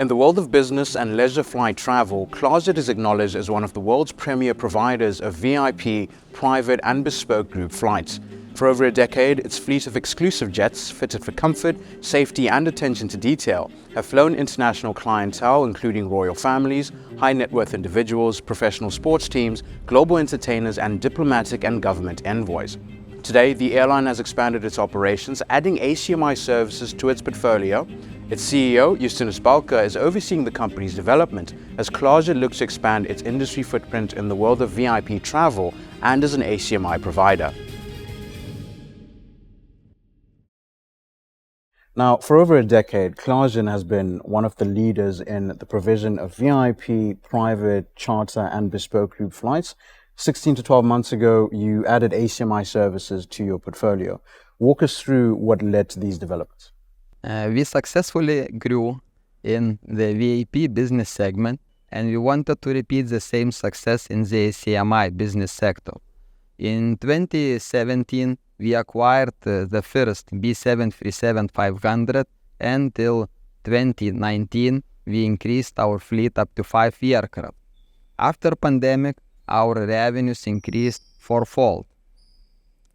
In the world of business and leisure flight travel, KlasJet is acknowledged as one of the world's premier providers of VIP, private and bespoke group flights. For over a decade, its fleet of exclusive jets, fitted for comfort, safety and attention to detail, have flown international clientele including royal families, high net worth individuals, professional sports teams, global entertainers and diplomatic and government envoys. Today, the airline has expanded its operations, adding ACMI services to its portfolio. Its CEO, Justinas Bulka, is overseeing the company's development as KlasJet looks to expand its industry footprint in the world of VIP travel and as an ACMI provider. Now, for over a decade, KlasJet has been one of the leaders in the provision of VIP, private, charter and bespoke group flights. 16 to 12 months ago, you added ACMI services to your portfolio. Walk us through what led to these developments. We successfully grew in the VIP business segment, and we wanted to repeat the same success in the ACMI business sector. In 2017, we acquired the first B737-500, and till 2019, we increased our fleet up to 5 aircraft. After pandemic, our revenues increased fourfold.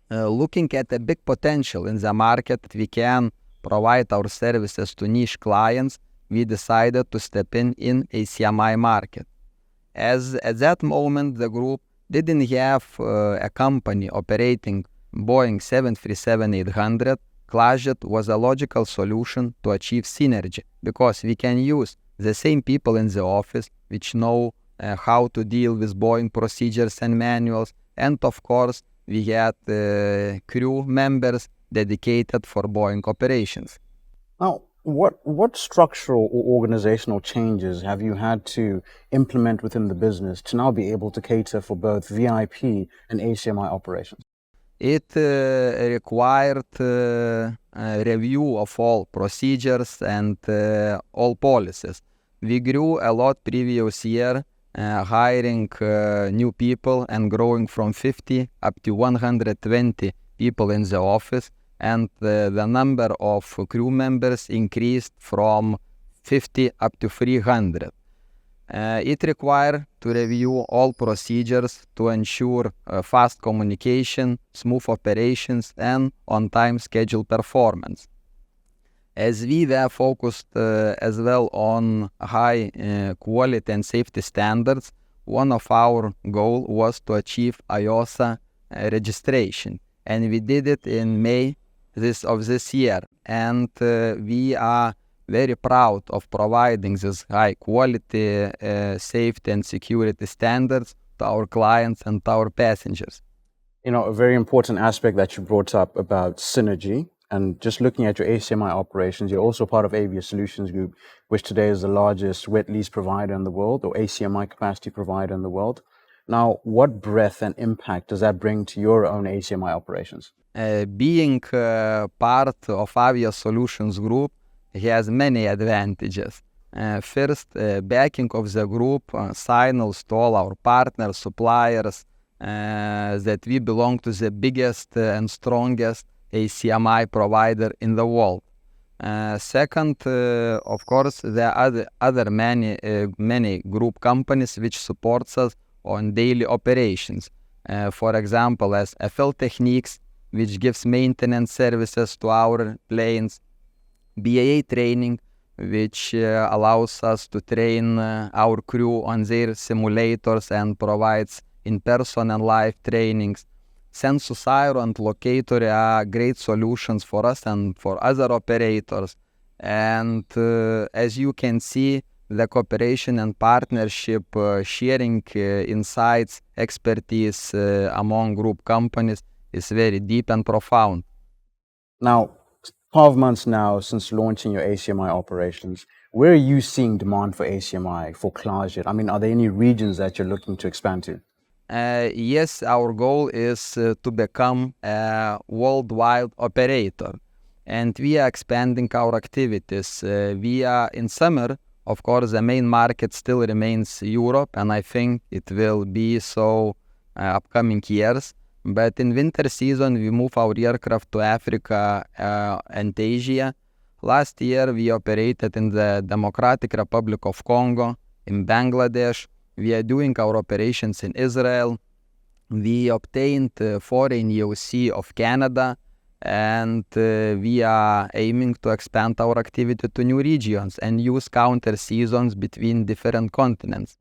Looking at the big potential in the market, we can provide our services to niche clients, we decided to step in ACMI market. As at that moment the group didn't have a company operating Boeing 737-800, KlasJet was a logical solution to achieve synergy, because we can use the same people in the office which know how to deal with Boeing procedures and manuals, and of course we had crew members dedicated for Boeing operations. Now, what structural or organizational changes have you had to implement within the business to now be able to cater for both VIP and ACMI operations? It required a review of all procedures and all policies. We grew a lot previous year, hiring new people and growing from 50 up to 120 people in the office, and the number of crew members increased from 50 up to 300. It required to review all procedures to ensure fast communication, smooth operations and on-time schedule performance. As we were focused as well on high quality and safety standards, one of our goals was to achieve IOSA registration, and we did it in May of this year, and we are very proud of providing this high quality, safety and security standards to our clients and to our passengers. You know, a very important aspect that you brought up about synergy, and just looking at your ACMI operations, you're also part of Avia Solutions Group, which today is the largest wet lease provider in the world, or ACMI capacity provider in the world. Now, what breadth and impact does that bring to your own ACMI operations? Being part of Avia Solutions Group has many advantages. First, backing of the group signals to all our partners, suppliers, that we belong to the biggest and strongest ACMI provider in the world. Second, of course, there are other many group companies which supports us on daily operations. For example, as FL Techniques, which gives maintenance services to our planes, BAA Training, which allows us to train our crew on their simulators and provides in-person and live trainings. Census Aero and Locator are great solutions for us and for other operators. And as you can see, the cooperation and partnership, sharing insights, expertise among group companies is very deep and profound. Now, 12 months now since launching your ACMI operations, where are you seeing demand for ACMI, for KlasJet? I mean, are there any regions that you're looking to expand to? Yes, our goal is to become a worldwide operator, and we are expanding our activities. We are in summer, of course, the main market still remains Europe, and I think it will be so upcoming years. But in winter season, we move our aircraft to Africa and Asia. Last year, we operated in the Democratic Republic of Congo, in Bangladesh. We are doing our operations in Israel. We obtained foreign EOC of Canada, and we are aiming to expand our activity to new regions and use counter seasons between different continents.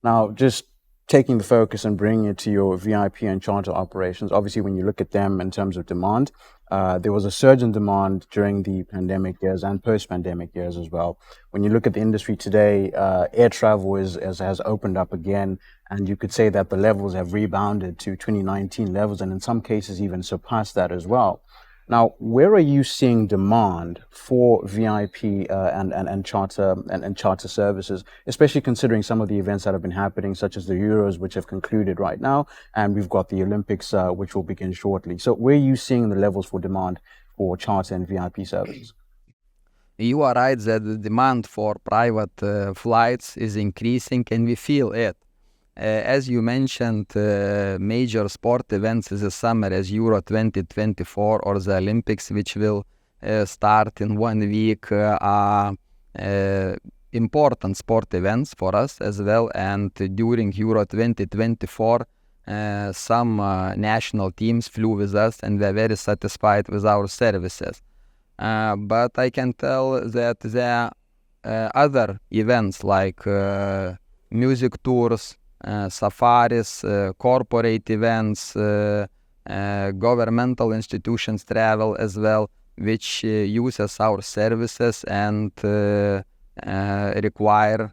Now, just taking the focus and bringing it to your VIP and charter operations, obviously when you look at them in terms of demand, there was a surge in demand during the pandemic years and post-pandemic years as well. When you look at the industry today, air travel has opened up again, and you could say that the levels have rebounded to 2019 levels, and in some cases even surpassed that as well. Now, where are you seeing demand for VIP and charter services, especially considering some of the events that have been happening, such as the Euros, which have concluded right now, and we've got the Olympics, which will begin shortly. So where are you seeing the levels for demand for charter and VIP services? You are right that the demand for private flights is increasing, and we feel it. As you mentioned, major sport events this summer as Euro 2024 or the Olympics, which will start in 1 week, are important sport events for us as well. And during Euro 2024, some national teams flew with us, and they're very satisfied with our services. But I can tell that there are other events like music tours, safaris, corporate events, governmental institutions travel as well, which uses our services and require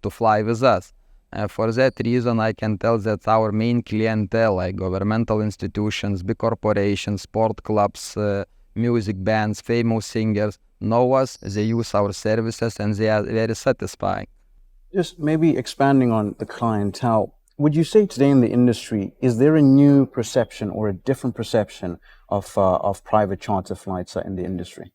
to fly with us. For that reason, I can tell that our main clientele, like governmental institutions, big corporations, sport clubs, music bands, famous singers, know us, they use our services, and they are very satisfying. Just maybe expanding on the clientele, would you say today in the industry, is there a new perception or a different perception of private charter flights in the industry?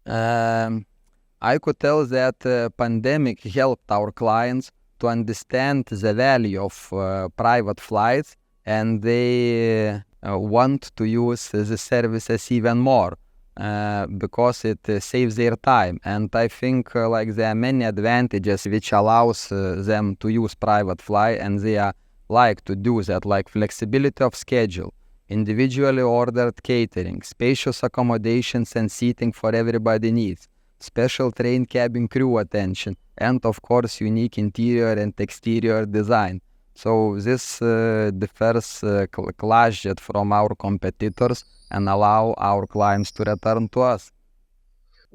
I could tell that pandemic helped our clients to understand the value of private flights, and they want to use the services even more. Because it saves their time, and I think like there are many advantages which allows them to use private fly, and they are like to do that, like flexibility of schedule, individually ordered catering, spacious accommodations and seating for everybody needs, special trained cabin crew attention, and of course unique interior and exterior design. So this differs KlasJet from our competitors and allow our clients to return to us.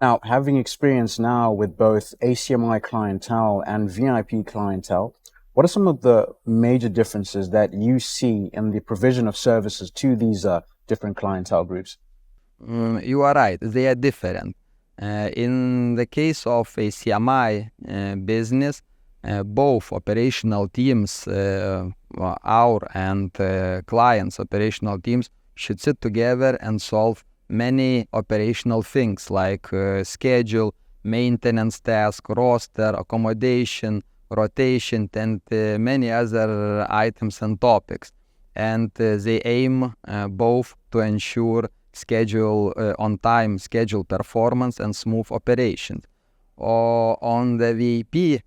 Now, having experience now with both ACMI clientele and VIP clientele, what are some of the major differences that you see in the provision of services to these different clientele groups? You are right, they are different. In the case of ACMI business, both operational teams, our and clients' operational teams, should sit together and solve many operational things like schedule, maintenance task, roster, accommodation, rotation, and many other items and topics. And they aim both to ensure schedule on-time schedule performance and smooth operations. On the VIP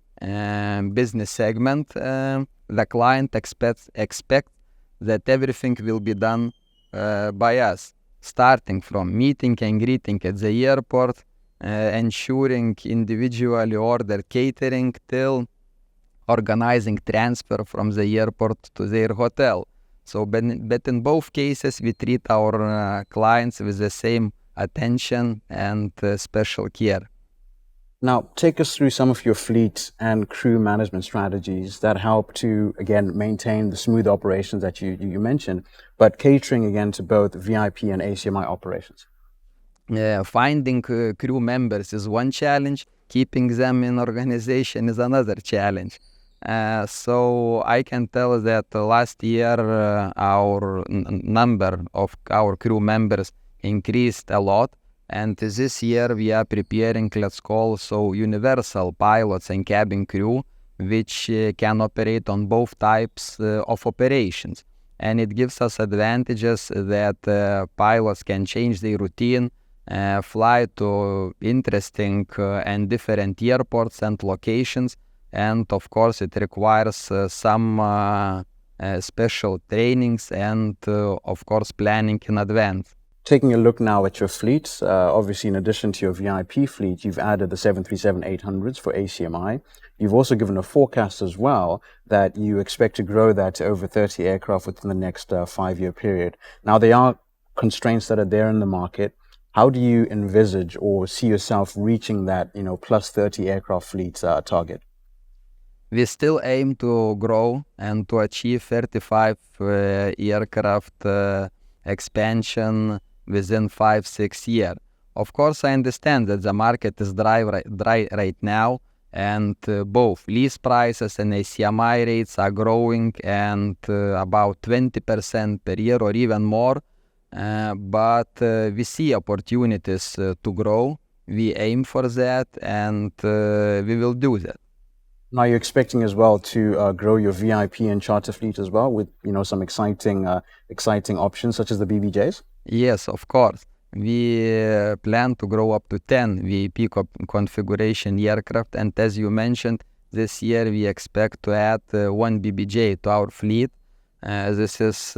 business segment, the client expects that everything will be done by us, starting from meeting and greeting at the airport, ensuring individually ordered catering, till organizing transfer from the airport to their hotel. So, but in both cases, we treat our clients with the same attention and special care. Now, take us through some of your fleet and crew management strategies that help to, again, maintain the smooth operations that you mentioned, but catering again to both VIP and ACMI operations. Finding crew members is one challenge, keeping them in organization is another challenge. So I can tell that last year our number of our crew members increased a lot. And this year we are preparing, let's call, universal pilots and cabin crew, which can operate on both types of operations. And it gives us advantages that pilots can change their routine, fly to interesting and different airports and locations, and of course it requires some special trainings and of course planning in advance. Taking a look now at your fleet, obviously in addition to your VIP fleet, you've added the 737-800s for ACMI. You've also given a forecast as well that you expect to grow that to over 30 aircraft within the next 5-year period. Now, there are constraints that are there in the market. How do you envisage or see yourself reaching that, plus 30 aircraft fleet target? We still aim to grow and to achieve 35 aircraft expansion within 5-6 years. Of course, I understand that the market is dry right now, and both lease prices and ACMI rates are growing and about 20% per year or even more. But we see opportunities to grow. We aim for that, and we will do that. Now, you're expecting as well to grow your VIP and charter fleet as well with some exciting options such as the BBJs? Yes, of course. We plan to grow up to 10 VIP configuration aircraft, and as you mentioned, this year we expect to add 1 BBJ to our fleet. This is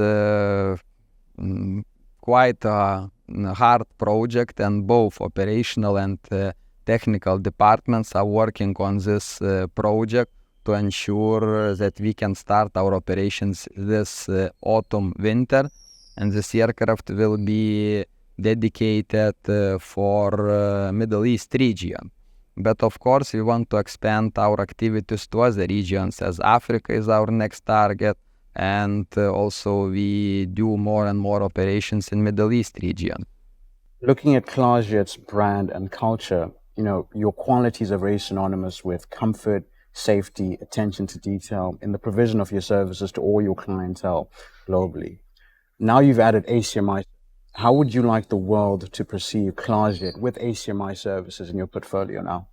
quite a hard project, and both operational and technical departments are working on this project to ensure that we can start our operations this autumn-winter, and this aircraft will be dedicated for Middle East region. But of course, we want to expand our activities to other regions, as Africa is our next target, and also we do more and more operations in Middle East region. Looking at KlasJet's brand and culture, your qualities are very synonymous with comfort, safety, attention to detail in the provision of your services to all your clientele globally. Now you've added ACMI. How would you like the world to perceive KlasJet with ACMI services in your portfolio now?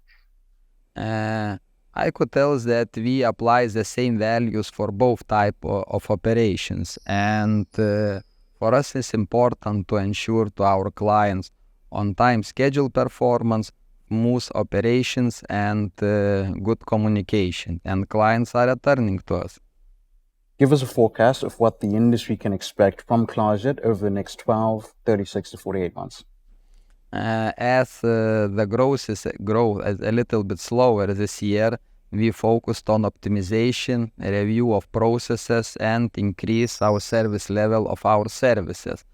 I could tell that we apply the same values for both type of operations, and for us it's important to ensure to our clients on-time schedule performance, smooth operations, and good communication, and clients are returning to us. Give us a forecast of what the industry can expect from KlasJet over the next 12, 36 to 48 months. As the growth is a little bit slower this year, we focused on optimization, review of processes, and increase our service level of our services.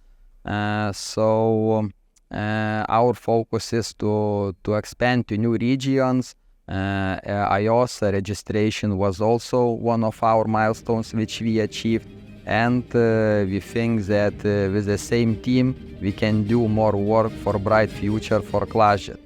So our focus is to expand to new regions. IOSA registration was also one of our milestones which we achieved, and we think that with the same team we can do more work for bright future for KlasJet.